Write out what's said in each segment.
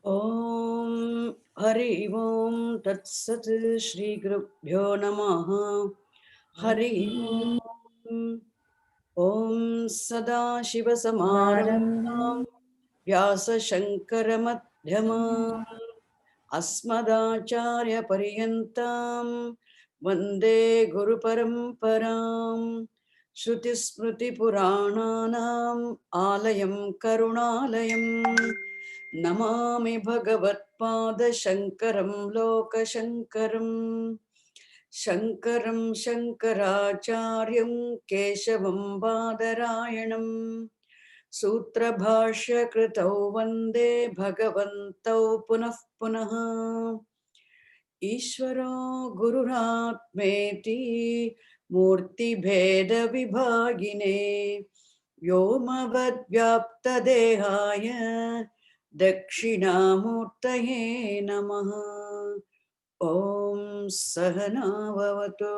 ॐ हरि ओं तत्सत् श्री गुरुभ्यो नमः। हरि ओं। ॐ सदाशिवसमारम्भां व्यासशङ्करमध्यमाम् अस्मदाचार्यपर्यन्तां वन्दे गुरुपरम्परां। श्रुतिस्मृतिपुराणानाम् आलयं करुणालयम् नमामि भगवत्पादशङ्करं लोकशङ्करम्। शङ्करं शङ्कराचार्यं केशवं बादरायणम् सूत्रभाष्यकृतौ वन्दे भगवन्तौ पुनः पुनः। ईश्वरो गुरुरात्मेति मूर्तिभेदविभागिने व्योमवद्व्याप्तदेहाय दक्षिणामूर्तये नमः। ॐ सहनाववतु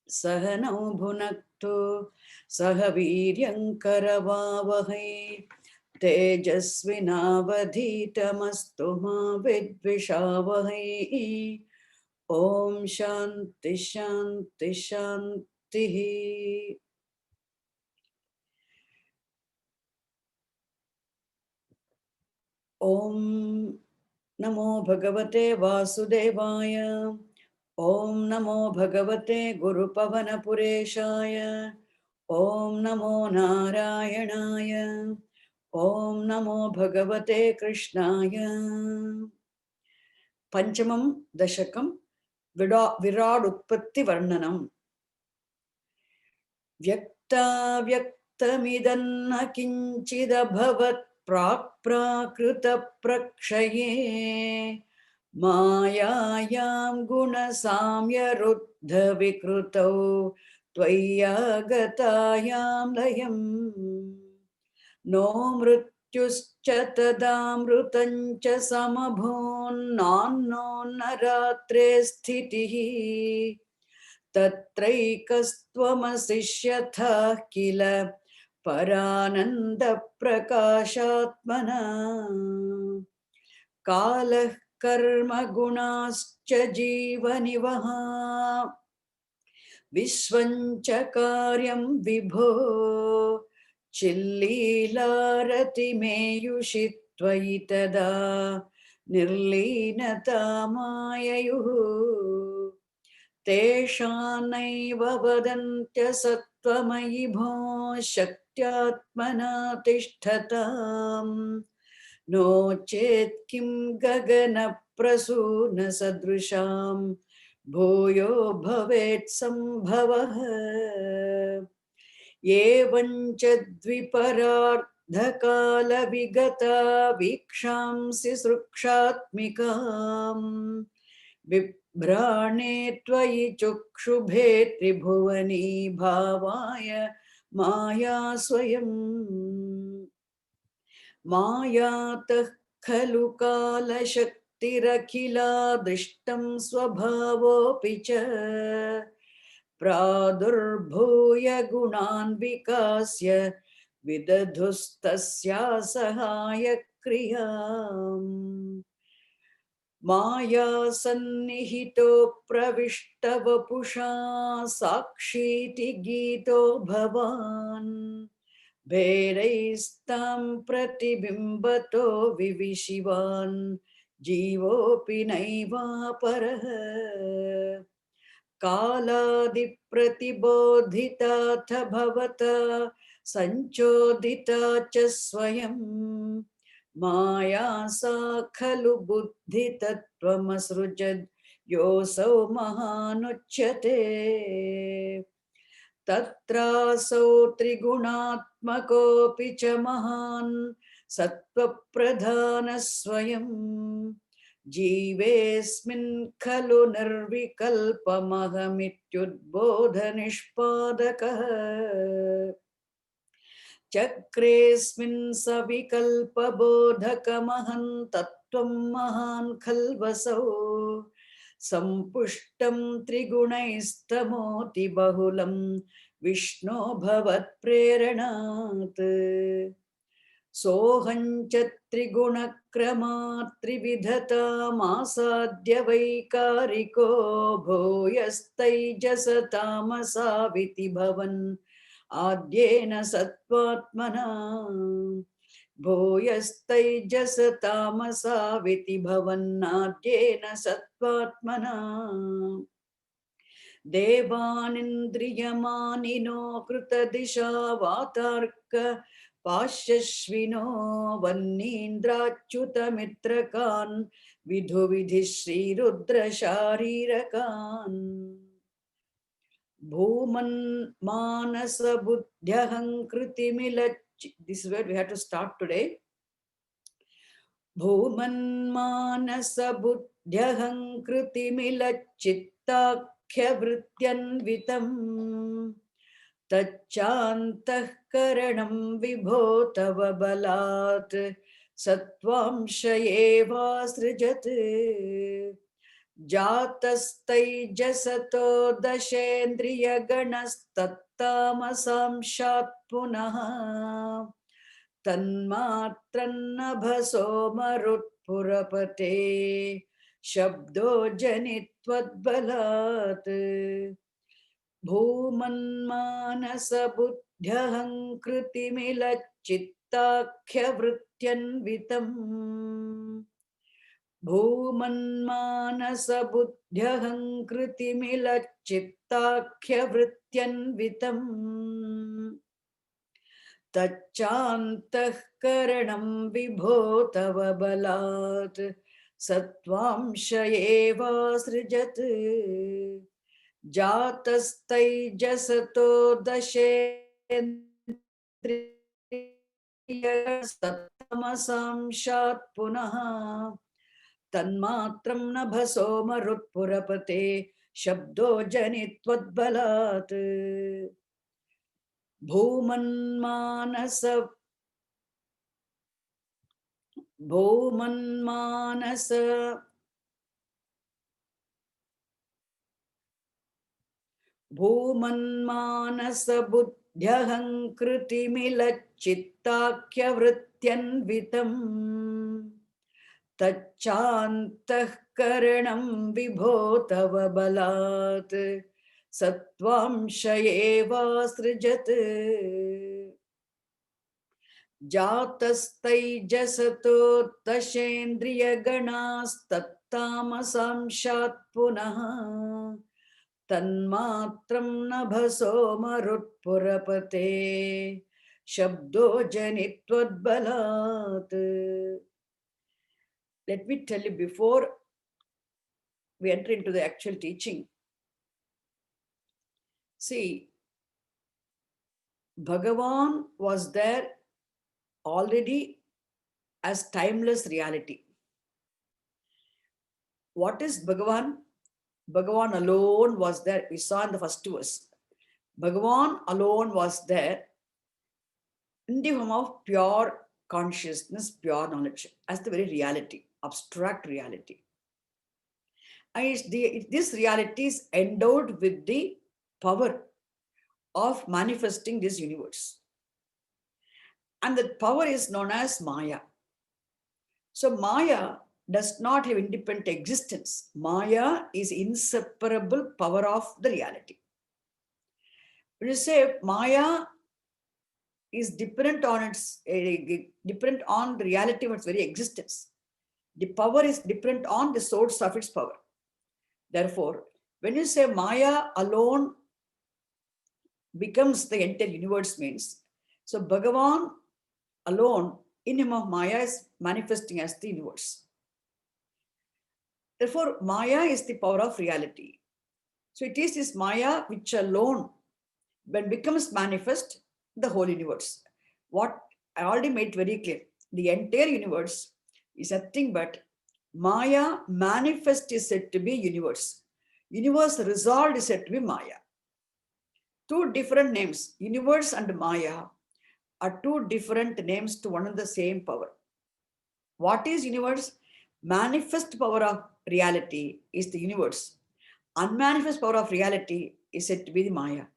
सहनौ भुनक्तु सह वीर्यङ्करवावहै तेजस्विनावधीतमस्तु मा विद्विषावहै। ॐ शान्ति शान्ति शान्तिः। ॐ नमो भगवते वासुदेवाय। ॐ नमो भगवते गुरुपवनपुरेशाय। ॐ नमो नारायणाय। ॐ नमो भगवते कृष्णाय। पञ्चमं दशकं विराडुत्पत्तिवर्णनम्। व्यक्ताव्यक्तमिदन्न किञ्चिदभवत् प्राक्प्राकृतप्रक्षये मायायां गुणसाम्यरुद्धविकृतौ त्वय्यागतायां लयम्। नो मृत्युश्च तदामृतं च समभून्नान्नो नरात्रे स्थितिः तत्रैकस्त्वमसिष्यथः किल परानन्दप्रकाशात्मना। कालः कर्म गुणाश्च जीवनिवः विश्वञ्च कार्यं विभो चिल्लीलारतिमेयुषि त्वयि तदा निर्लीनता माययुः। तेषान्नैव वदन्त्यसत्त्वमयि भो शक्त्यात्मना तिष्ठताम्। नो चेत् किं गगनप्रसूनसदृशां भूयो भवेत् सम्भवः। एवञ्च द्विपरार्धकालविगता वीक्षांसि सृक्षात्मिकाम् बिभ्राणे त्वयि चक्षुभे त्रिभुवनी भावाय माया स्वयम्। मायातः खलु कालशक्तिरखिला दृष्टं स्वभावोऽपि च प्रादुर्भूय गुणान् विकास्य विदधुस्तस्या सहायक्रियाम्। माया सन्निहितो प्रविष्टवपुषा साक्षीति गीतो भवान् भेदैस्तां प्रतिबिम्बतो विविशिवान् जीवोऽपि नैवापरः। कालादिप्रतिबोधिताथ भवता सञ्चोदिता च स्वयं माया सा खलु बुद्धितत्त्वमसृजद् योऽसौ महानुच्यते। तत्रासौ त्रिगुणात्मकोऽपि च महान् सत्त्वप्रधानः स्वयं जीवेऽस्मिन् खलु निर्विकल्पमहमित्युद्बोधनिष्पादकः। चक्रेऽस्मिन् सविकल्पबोधकमहं तत्त्वं महान् खल्वसौ सम्पुष्टं त्रिगुणैस्तमोति बहुलं विष्णो भवत्प्रेरणात्। सोऽहञ्च त्रिगुणक्रमात् त्रिविधतामासाद्य वैकारिको भूयस्तैजसतामसाविति भवन् आद्येन सत्त्वात्मना भूयस्तैजसतामसाविति भवन्नाद्येन सत्त्वात्मना देवानिन्द्रियमानिनो कृतदिशा वातार्क पाश्यश्विनो वह्नीन्द्राच्युतमित्रकान् विधुविधि श्रीरुद्रशारीरकान् भूमन्मानसबुद्ध्यहङ्कृतिमिलच्. This is where we have to start today. भूमन्मानसबुद्ध्यहङ्कृतिमिलच्चित्ताख्यवृत्त्यन्वितम् तच्चान्तःकरणं विभो तव बलात् सत्त्वांश एवासृजत् जातस्तैजसतो दशेन्द्रियगणस्तत्तामसांशात् पुनः तन्मात्रन्नभसो मरुत्पुरपते शब्दो जनित्वद्बलात् भूमन्मानसबुद्ध्यहङ्कृतिमिलच्चित्ताख्यवृत्त्यन्वितम् भूमन्मानसबुद्ध्यहङ्कृतिमिलच्चित्ताख्यवृत्त्यन्वितम् तच्चान्तःकरणं विभो तव बलात् सत्त्वांश एवासृजत् जातस्तैजसतो दशेन्द्रियगणस्तत्तमसांशात् पुनः तन्मात्रं नभसो मरुत्पुरपते शब्दो जनित्वद्बलात् भूमन्मानसबुद्ध्यहङ्कृतिमिलच्चित्ताख्यवृत्त्यन्वितम् तच्चान्तःकरणं विभो तव बलात् सत्त्वांश एवासृजत् जातस्तैजसतो दशेन्द्रियगणास्तत्तामसांशात् पुनः तन्मात्रं नभसो मरुत्पुरपते शब्दो जनित्वद्बलात्. Let me tell you before we enter into the actual teaching. See, Bhagavan was there already as timeless reality. What is Bhagavan? Bhagavan alone was there. We saw in the first verse. Bhagavan alone was there in the form of pure consciousness, pure knowledge, as the very reality, abstract reality. And this reality is endowed with the power of manifesting this universe. And that power is known as Maya. So Maya does not have independent existence. Maya is inseparable power of the reality. When you say Maya is dependent on the reality of its very existence, the power is dependent on the source of its power. Therefore, when you say Maya alone becomes the entire universe means, so Bhagavan alone in him of Maya is manifesting as the universe. Therefore, Maya is the power of reality. So it is this Maya which alone, when becomes manifest, the whole universe. What I already made very clear, the entire universe is nothing but Maya manifest is said to be universe. Universe resolved is said to be Maya. Two different names, universe and Maya, are two different names to one and the same power. What is universe? Manifest power of reality is the universe. Unmanifest power of reality is said to be the Maya.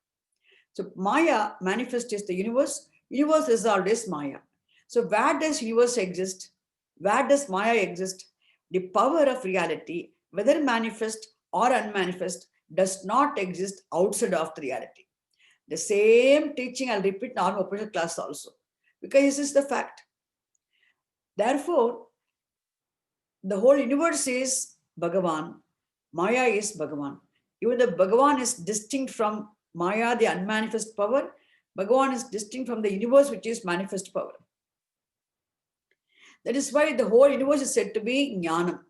So Maya manifest is the universe. Universe resolved is Maya. So where does universe exist? Where does Maya exist? The power of reality, whether manifest or unmanifest, does not exist outside of the reality. The same teaching I'll repeat in our Upanishad class also, because this is the fact. Therefore, the whole universe is Bhagavan, Maya is Bhagavan. Even the Bhagavan is distinct from Maya, the unmanifest power. Bhagavan is distinct from the universe, which is manifest power. That is why the whole universe is said to be Jnanam.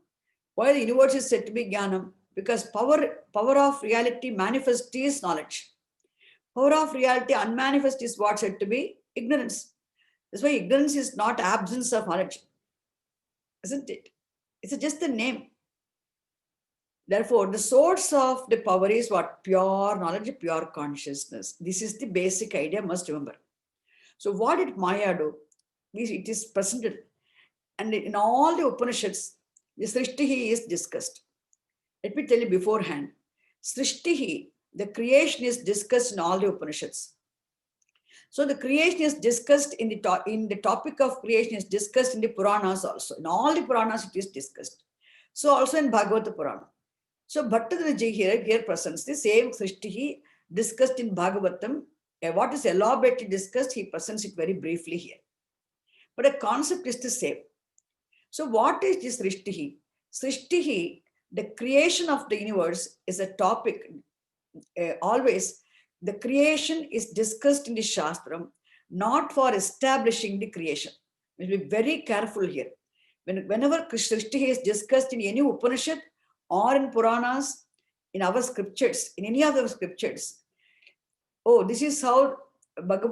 Why the universe is said to be Jnanam? Because power of reality manifest is knowledge. Power of reality unmanifest is what said to be ignorance. That's why ignorance is not absence of knowledge, isn't it? It's just the name. Therefore, the source of the power is what? Pure knowledge, pure consciousness. This is the basic idea, must remember. So what did Maya do? It is presented. And in all the Upanishads, the Srishtihi is discussed. Let me tell you beforehand. Srishtihi, the creation is discussed in all the Upanishads. So the creation is discussed in the topic of creation is discussed in the Puranas also. In all the Puranas it is discussed. So also in Bhagavata Purana. So Bhattaji here presents the same Srishtihi discussed in Bhagavatam. What is elaborately discussed, he presents it very briefly here. But the concept is the same. So what is this Srishtihi? Srishtihi, the creation of the universe, is a topic. Always, the creation is discussed in the Shastram, not for establishing the creation. We will be very careful here. Whenever Srishtihi is discussed in any Upanishad or in Puranas, in our scriptures, in any other scriptures, oh, this is how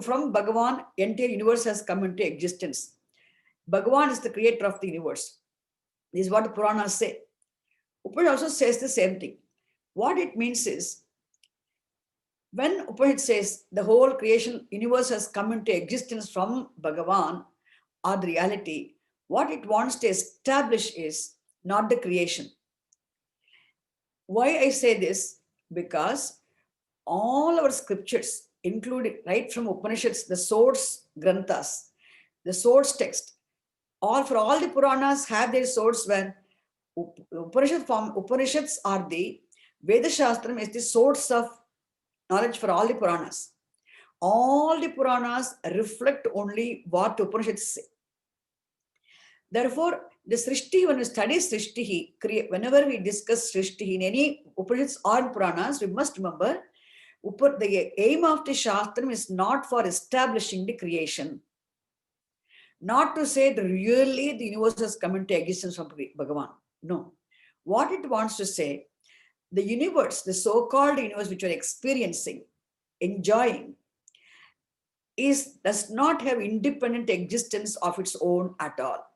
from Bhagavan, entire universe has come into existence. Bhagavan is the creator of the universe. This is what the Puranas say. Upanishad also says the same thing. What it means is, when Upanishad says the whole creation universe has come into existence from Bhagavan or the reality, what it wants to establish is not the creation. Why I say this? Because all our scriptures, including right from Upanishads, the source granthas, the source text, for all the Puranas have their source when Upanishads are the Veda Shastram is the source of knowledge for all the Puranas. All the Puranas reflect only what Upanishads say. Therefore, the Srishti, when we study Srishti, whenever we discuss Srishti in any Upanishads or Puranas, we must remember the aim of the Shastram is not for establishing the creation. Not to say that really the universe has come into existence from Bhagavan. No. What it wants to say, the universe, the so-called universe which you are experiencing, enjoying, does not have independent existence of its own at all.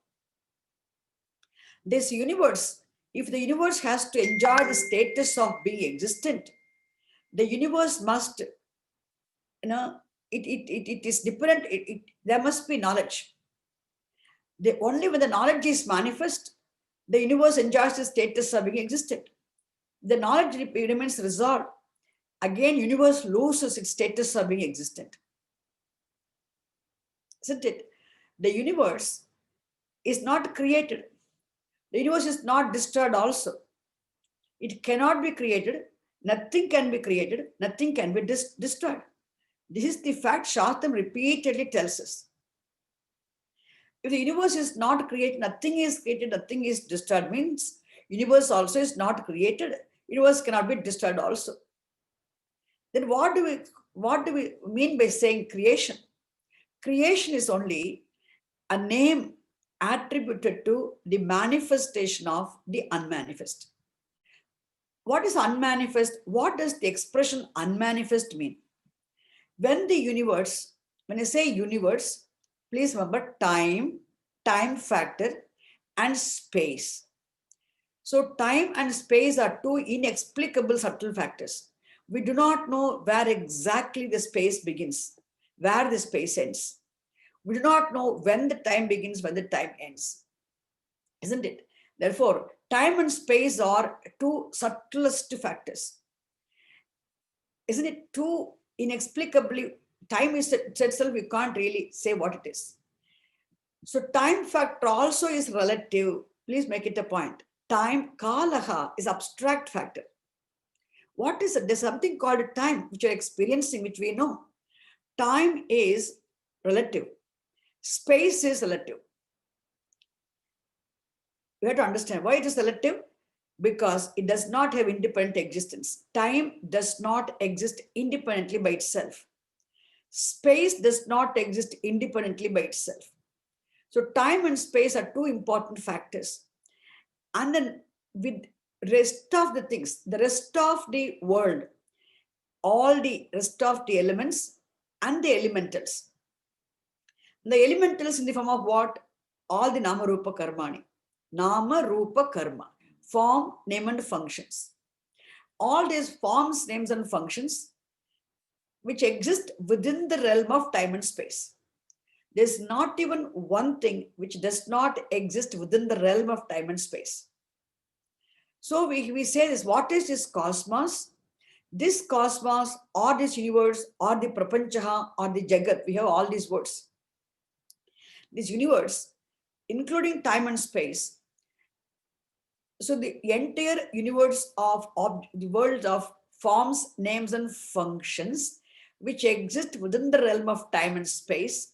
This universe, if the universe has to enjoy the status of being existent, the universe must, it is dependent, there must be knowledge. Only when the knowledge is manifest, the universe enjoys the status of being existent. The knowledge remains resolved. Again, universe loses its status of being existent. Isn't it? The universe is not created. The universe is not destroyed also. It cannot be created. Nothing can be created. Nothing can be destroyed. This is the fact Shastram repeatedly tells us. If the universe is not created, nothing is created, nothing is destroyed, means universe also is not created. Universe cannot be destroyed also. Then what do we mean by saying creation? Creation is only a name attributed to the manifestation of the unmanifest. What is unmanifest? What does the expression unmanifest mean? When I say universe, please remember time factor, and space. So time and space are two inexplicable subtle factors. We do not know where exactly the space begins, where the space ends. We do not know when the time begins, when the time ends. Isn't it? Therefore, time and space are two subtlest factors. Isn't it? Too inexplicably, time is itself, we can't really say what it is. So time factor also is relative. Please make it a point. Time, kalaha, is abstract factor. What is it? There's something called time, which you're experiencing, which we know. Time is relative. Space is relative. You have to understand why it is relative, because it does not have independent existence. Time does not exist independently by itself. Space does not exist independently by itself. So time and space are two important factors. And then with rest of the things, the rest of the world, all the rest of the elements and the elementals. The elementals in the form of what? All the nama rupa karmani. Nama rupa karma. Form, name and functions. All these forms, names and functions which exist within the realm of time and space. There's not even one thing which does not exist within the realm of time and space. So we say this, what is this cosmos? This cosmos or this universe or the prapanchaha or the jagat, we have all these words. This universe, including time and space. So the entire universe of the world of forms, names and functions which exist within the realm of time and space,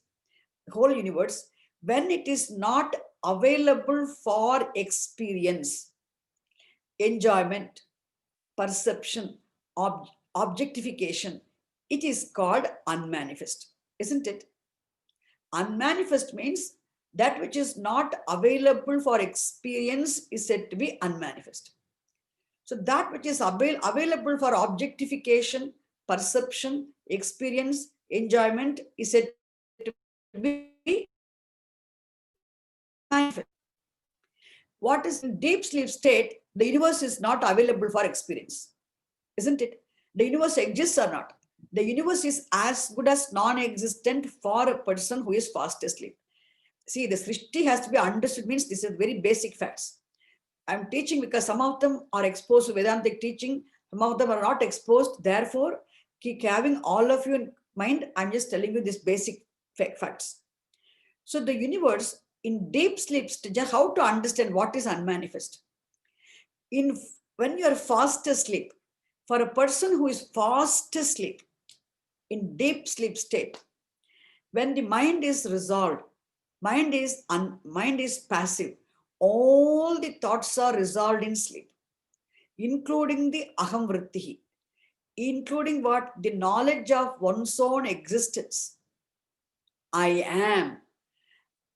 the whole universe, when it is not available for experience, enjoyment, perception, objectification, it is called unmanifest, isn't it? Unmanifest means that which is not available for experience is said to be unmanifest. So that which is available for objectification, perception, experience, enjoyment is said to be manifest. What is in deep sleep state, the universe is not available for experience, isn't it? The universe exists or not. The universe is as good as non-existent for a person who is fast asleep. See, the Srishti has to be understood, means this is very basic facts. I'm teaching because some of them are exposed to Vedantic teaching, some of them are not exposed. Therefore, keep having all of you in mind. I'm just telling you these basic facts. So the universe in deep sleep stage, how to understand what is unmanifest? When you are fast asleep, for a person who is fast asleep, in deep sleep state, when the mind is resolved, mind is passive, all the thoughts are resolved in sleep, including the aham vrittihi, including what? The knowledge of one's own existence. I am.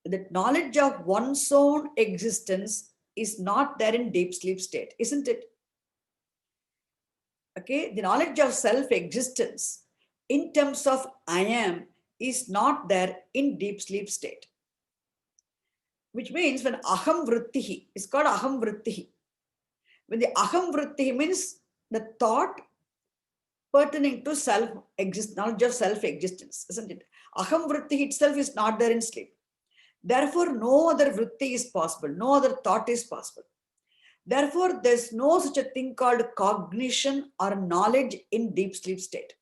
The knowledge of one's own existence is not there in deep sleep state, isn't it? Okay, the knowledge of self-existence in terms of I am is not there in deep sleep state. Which means when aham vrittihi, it's called aham vrittihi. When the aham vrittihi means the thought pertaining to knowledge of self-existence, isn't it? Aham vrittihi itself is not there in sleep. Therefore, no other vritti is possible, no other thought is possible. Therefore, there's no such a thing called cognition or knowledge in deep sleep state.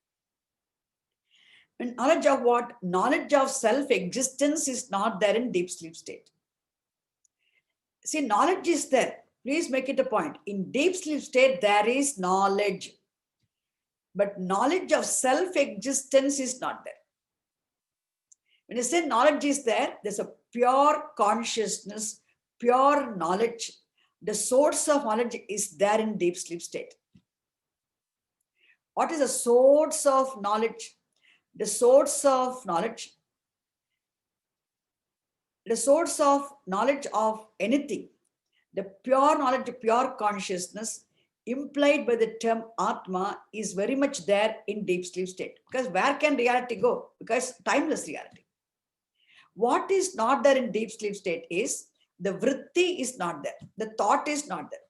And knowledge of what? Knowledge of self-existence is not there in deep sleep state. See, knowledge is there. Please make it a point. In deep sleep state, there is knowledge. But knowledge of self-existence is not there. When you say knowledge is there, there's a pure consciousness, pure knowledge. The source of knowledge is there in deep sleep state. What is the source of knowledge? The source of knowledge, of anything, the pure knowledge, pure consciousness implied by the term Atma is very much there in deep sleep state. Because where can reality go? Because timeless reality. What is not there in deep sleep state is the vritti is not there. The thought is not there.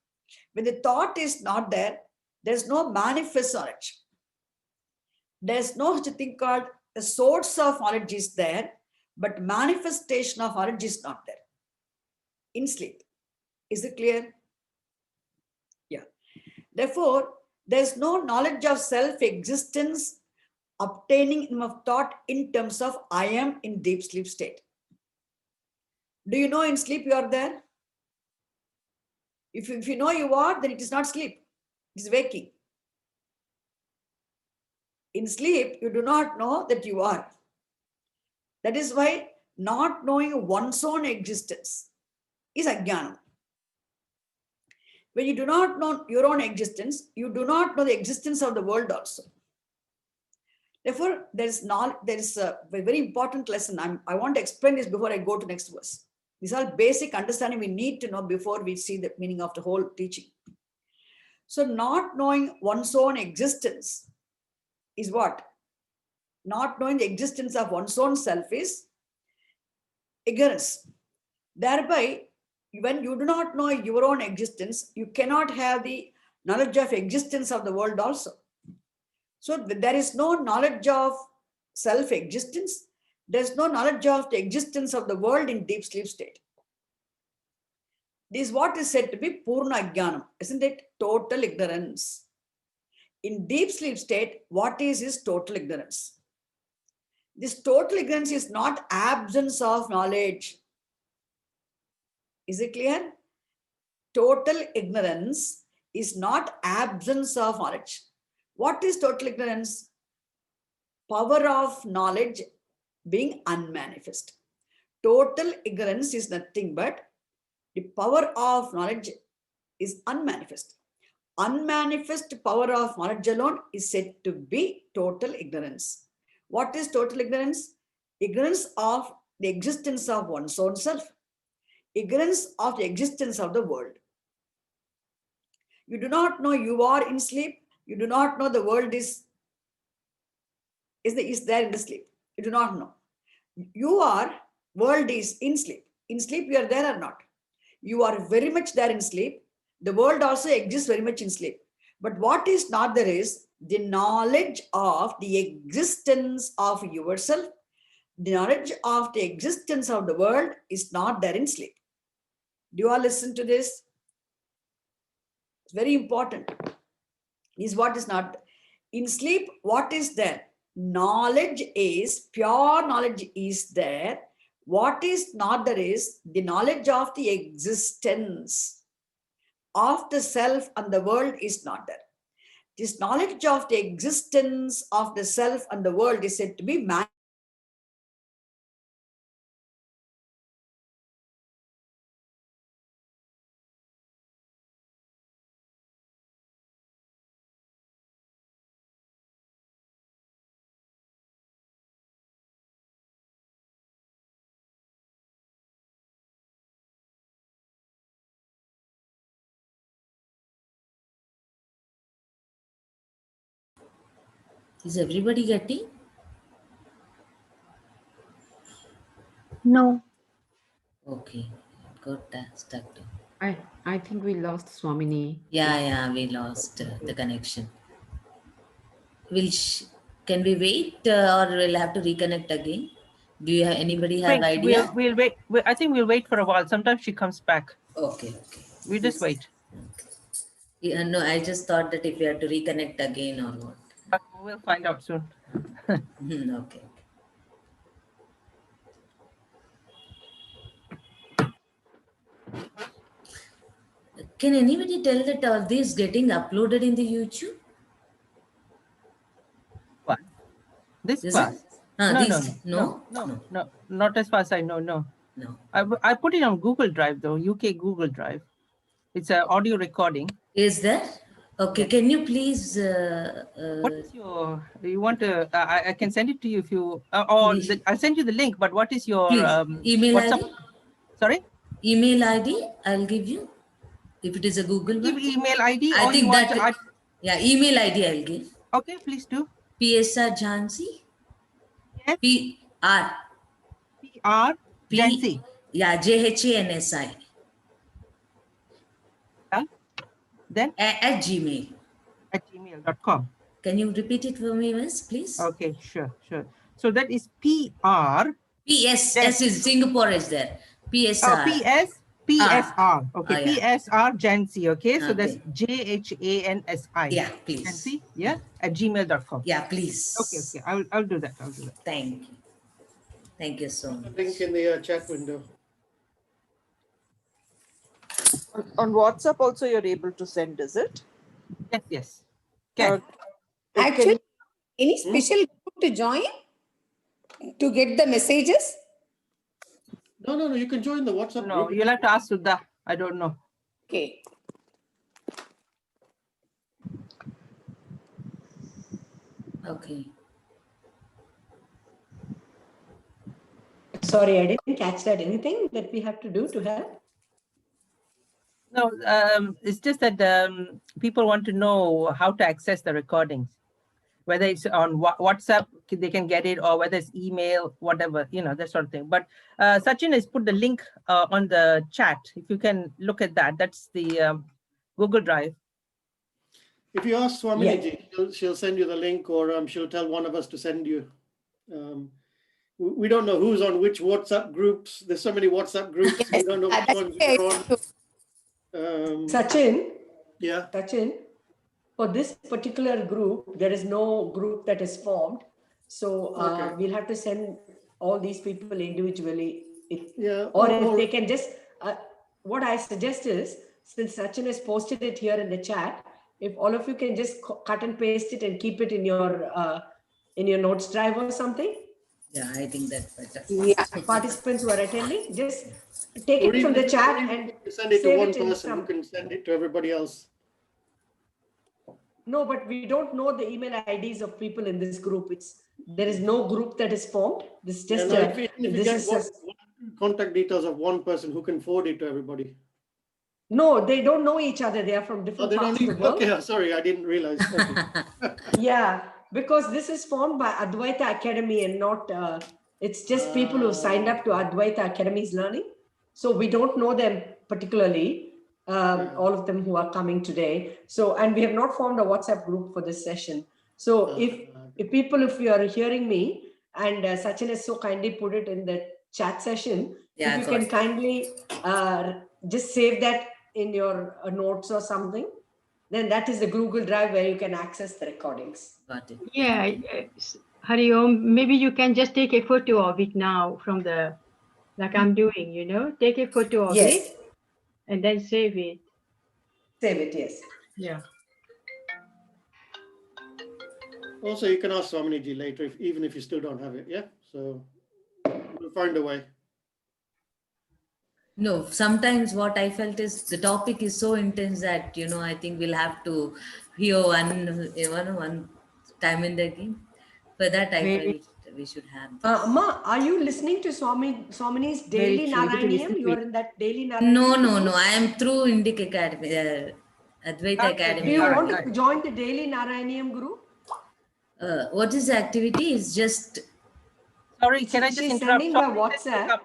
When the thought is not there, there's no manifest knowledge. There's no such a thing called the source of knowledge is there, but manifestation of knowledge is not there in sleep. Is it clear? Yeah. Therefore, there's no knowledge of self-existence obtaining of thought in terms of I am in deep sleep state. Do you know in sleep you are there? If you know you are, then it is not sleep. It is waking. In sleep, you do not know that you are. That is why not knowing one's own existence is ajnana. When you do not know your own existence, you do not know the existence of the world also. Therefore, there is a very important lesson. I want to explain this before I go to next verse. These are basic understanding we need to know before we see the meaning of the whole teaching. So not knowing one's own existence is what? Not knowing the existence of one's own self is ignorance. Thereby, when you do not know your own existence, you cannot have the knowledge of existence of the world also. So there is no knowledge of self-existence. There's no knowledge of the existence of the world in deep sleep state. This is what is said to be Purna Jnanam, isn't it? Total ignorance. In deep sleep state, what is total ignorance? This total ignorance is not absence of knowledge. Is it clear? Total ignorance is not absence of knowledge. What is total ignorance? Power of knowledge being unmanifest. Total ignorance is nothing but the power of knowledge is unmanifest. Unmanifest power of knowledge alone is said to be total ignorance. What is total ignorance? Ignorance of the existence of one's own self. Ignorance of the existence of the world. You do not know you are in sleep. You do not know the world is there in the sleep. You do not know. You are, world is in sleep. In sleep, you are there or not. You are very much there in sleep. The world also exists very much in sleep. But what is not there is the knowledge of the existence of yourself. The knowledge of the existence of the world is not there in sleep. Do you all listen to this? It's very important. Is what is not in sleep. What is there? Knowledge is, pure knowledge is there. What is not there is the knowledge of the existence of the self and the world is not there. This knowledge of the existence of the self and the world is said to be man. Is everybody getting? No. Okay, got stuck. I think we lost Swamini. Yeah, we lost the connection. Can we wait or we'll have to reconnect again? Do you have anybody have idea? We'll wait. I think we'll wait for a while. Sometimes she comes back. Okay. We just wait. Okay. Yeah, no, I just thought that if we have to reconnect again or what. We'll find out soon. Okay. Can anybody tell that all this getting uploaded in the YouTube? What? This Is class? it? No, not as far as I know. No. I put it on Google Drive though, UK Google Drive. It's an audio recording. Is there? Okay, yeah. Can you please? What is your? You want to? I can send it to you if you. Or I'll send you the link. But what is your email WhatsApp? ID? Sorry. Email ID. I'll give you. If it is a Google one. Email ID. I think that. Yeah, email ID I'll give. Okay, please do. PSR Jhansi. Yes. PR Jhansi. Yeah, JHANSI. Then at Gmail. At gmail.com. Can you repeat it for me, Miss, please? Okay, sure. So that is PR. PS. S is Singapore is there. PSR. PSR. Okay, yeah. PSR Jhansi. Okay, so that's JHANSI. Yeah, please. Jhansi, yeah, at gmail.com. Yeah, please. Okay. I'll do that. Thank you so much. Link in the chat window. On WhatsApp also you're able to send, is it? Yes, yes. Can. Actually, any special group to join to get the messages? No, you can join the WhatsApp No, group. you'll have to ask Sudha. I don't know. Okay. Okay. Sorry, I didn't catch that. Anything that we have to do to help? No, it's just that people want to know how to access the recordings, whether it's on WhatsApp, they can get it, or whether it's email, whatever, that sort of thing. But Sachin has put the link on the chat. If you can look at that, that's the Google Drive. If you ask Swamini, she'll send you the link, or she'll tell one of us to send you. We don't know who's on which WhatsApp groups. There's so many WhatsApp groups. Yes, We don't know which ones you're on. Sachin, Yeah. Sachin, for this particular group, there is no group that is formed. So Okay. we'll have to send all these people individually. Yeah. Or if they can just, what I suggest is, since Sachin has posted it here in the chat, if all of you can just cut and paste it and keep it in your notes drive or something. Yeah, I think that's better. Yeah. Participants who are attending, just take Or it from even the chat and send it to save one it in person who some. can send it to everybody else. No, but we don't know the email IDs of people in this group. There is no group that is formed. This is just If you get one contact details of one person who can forward it to everybody. No, they don't know each other. They are from different parts of the world. Okay, sorry, I didn't realize. Okay. Yeah, because this is formed by Advaita Academy and not, it's just people who signed up to Advaita Academy's learning. So we don't know them particularly, all of them who are coming today. So, and we have not formed a WhatsApp group for this session. So if people, if you are hearing me, and Sachin has so kindly put it in the chat session, Yeah, if you can kindly just save that in your notes or something, then that is the Google Drive where you can access the recordings. Got it. Yeah, Hari Om, maybe you can just take a photo of it now from the, like I'm doing, take a photo of it and then save it. Save it, yes. Yeah. Also, you can ask Swamini ji later, even if you still don't have it. Yeah, so we'll find a way. No, sometimes what I felt is the topic is so intense that, I think we'll have to hear one time in the game. For that, I felt we should have this. Amma, are you listening to Swamini's Daily Narayaneeyam? You are in that Daily Narayaneeyam? No. I am through Indic Academy, Advaita Academy. Do you want to join the Daily Narayaneeyam group? What is the activity? It's just... Sorry, can I just interrupt? Sending by WhatsApp.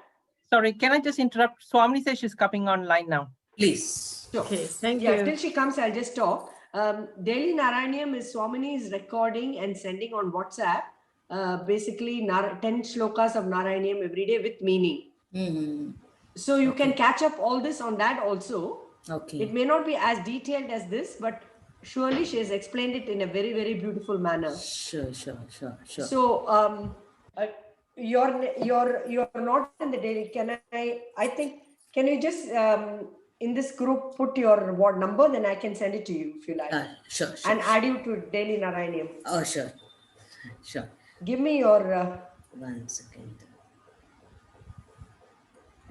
Sorry, can I just interrupt? Swamini says she's coming online now. Please. Sure. Okay, thank Yeah, you. till she comes, I'll just talk. Daily Narayaneeyam is Swamini's recording and sending on WhatsApp. Basically 10 shlokas of Narayaneeyam every day with meaning. Mm-hmm. So you can catch up all this on that also. Okay. It may not be as detailed as this, but surely she has explained it in a very, very beautiful manner. Sure. So you're not in the daily. Can you just in this group put your number, then I can send it to you if you like. Sure. And add you to Daily Narayaneeyam. Oh, sure. Give me your 1 second.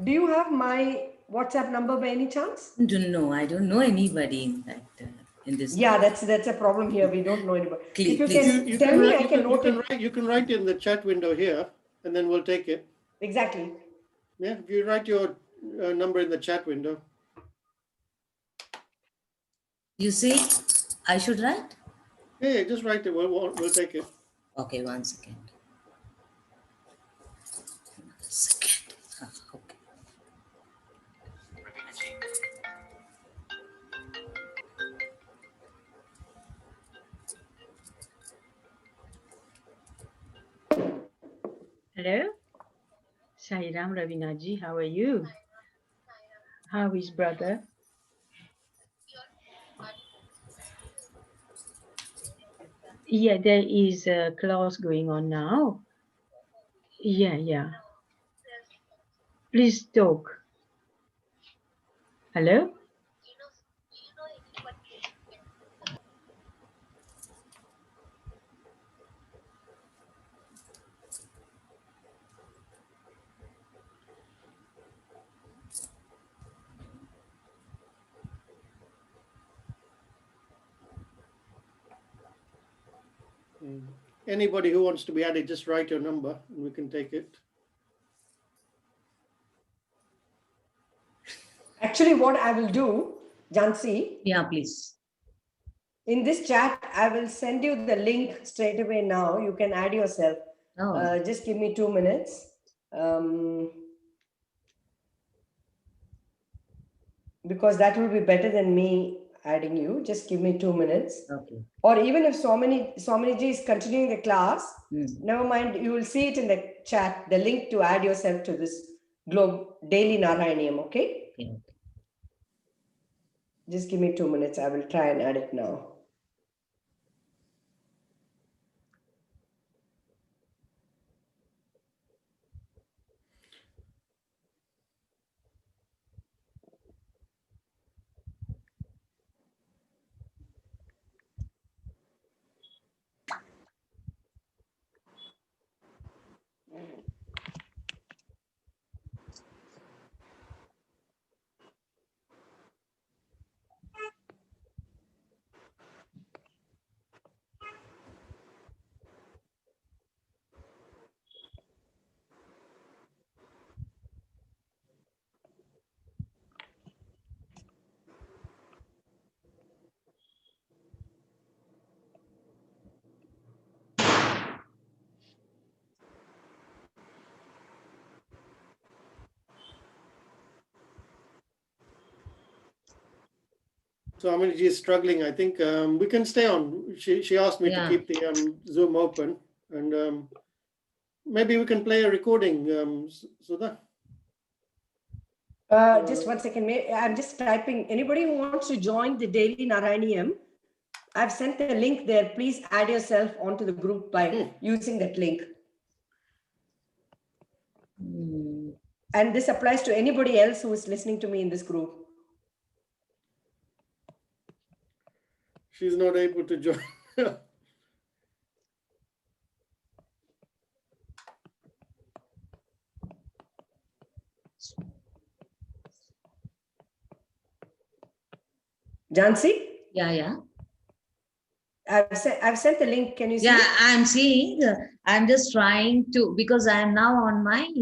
do you have my WhatsApp number by any chance? No, I don't know anybody in fact in this. Yeah, that's a problem here. We don't know anybody. Please, If you can tell me, I can note it. You can write in the chat window here, and then we'll take it. Exactly. Yeah, if you write your number in the chat window. You see, I should write? Yeah, just write it. We'll take it. Okay, 1 second. Okay. Hello? Sairam Ravinaji, how are you? How is brother? Yeah, there is a class going on now. Yeah. Please talk. Hello? Anybody who wants to be added, just write your number and we can take it. Actually, what I will do, Jansi, Yeah, please. in this chat, I will send you the link straight away now. You can add yourself. Oh, Just give me 2 minutes. Because that will be better than me adding you. Just give me 2 minutes. okay. Or even if Swamini is continuing the class, never mind, you will see it in the chat, the link to add yourself to this daily Narayaneeyam, okay? Okay. Just give me 2 minutes. I will try and add it now. So Aminji is struggling. I think we can stay on. She asked me to keep the Zoom open, and maybe we can play a recording, Sudha. Just 1 second. I'm just typing. Anybody who wants to join the daily Narayaneeyam, I've sent the link there. Please add yourself onto the group by using that link. And this applies to anybody else who is listening to me in this group. She's not able to join. Jansi? Yeah. I've sent the link. Can you see? Yeah, I'm seeing. I'm just trying to, because I am now on my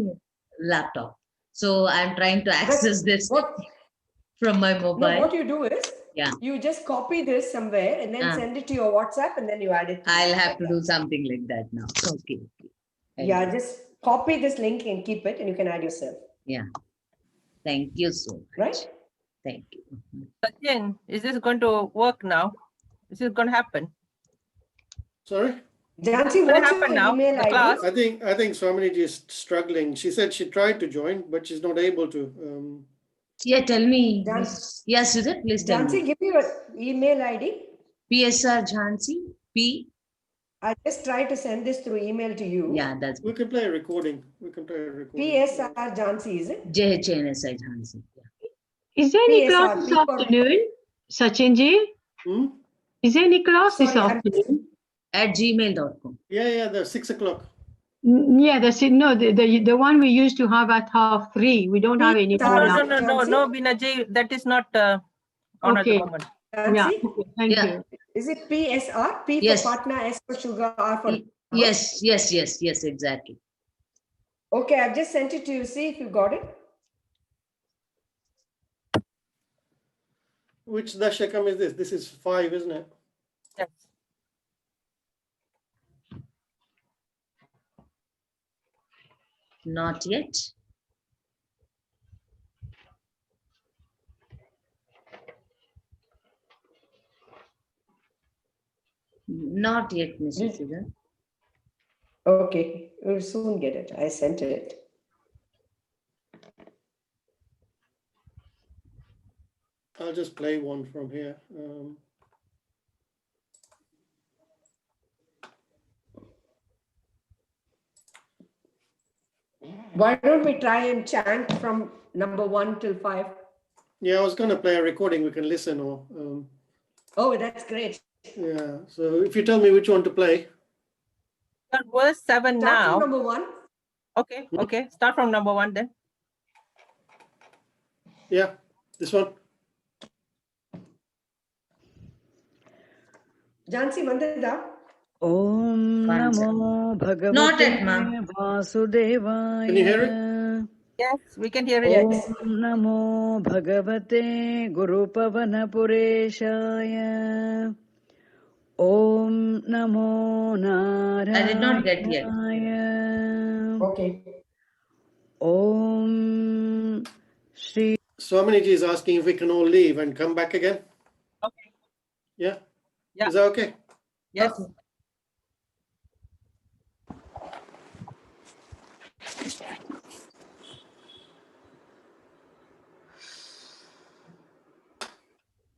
laptop. So I'm trying to access this from my mobile. No, what you do is, you just copy this somewhere and then send it to your WhatsApp and then you add it. I'll have to do something like that now. Okay. Yeah, just copy this link and keep it and you can add yourself. Yeah. Thank you so much. Right? Thank you. Sachin, is this going to work now? Is this going to happen? Sorry? Jansi, What's what's happen your now? email The ID? class? I think Swamini is struggling. She said she tried to join, but she's not able to. Yeah, tell me. Jansi, Yes, Sudha, please tell me. give me your email ID. PSR Jhansi, P. I just try to send this through email to you. Yeah, that's We can play a recording. PSR Jansi, is it? JHNSI Jhansi. Yeah. Is there any class PSR, this afternoon, Sachinji? Is there any class this afternoon? At gmail.com. Yeah, the 6 o'clock. Yeah, that's it. No, the one we used to have at 3:30. We don't have any more now. No, Binaji, that is not on at the moment. Yeah, okay, thank you. Is it PSR? P Yes. for partner, S for sugar, R for... Yes, exactly. Okay, I've just sent it to you. See if you got it. Which dashakam is this? This is 5, isn't it? Yes. Not yet. Not yet, Mrs. Sudha. Okay, you'll soon get it. I sent it. I'll just play one from here. Why don't we try and chant from number 1 till 5? Yeah, I was going to play a recording. We can listen or... Oh, that's great. Yeah, so if you tell me which one to play. Verse 7 Start now. from number 1. Okay. Start from number 1 then. Yeah, this one. Jansi, Vandada. Om One Namo Not Bhagavate at, ma'am. Vasudevaya. Can you hear it? Yes, we can hear it. Om Namo Bhagavate Gurupavanapuresha. Om Namo I did not get yet. Narayana. Okay. Om Shri. Swamini ji is asking if we can all leave and come back again. Okay. Yeah? Yeah. Is that okay? Yes. Okay.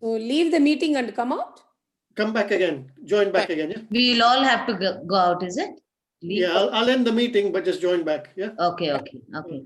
So leave the meeting and come out. Come back again. Join back again, yeah? We'll all have to go out, is it? Leave? Yeah, I'll end the meeting, but just join back, yeah? Okay, okay, okay.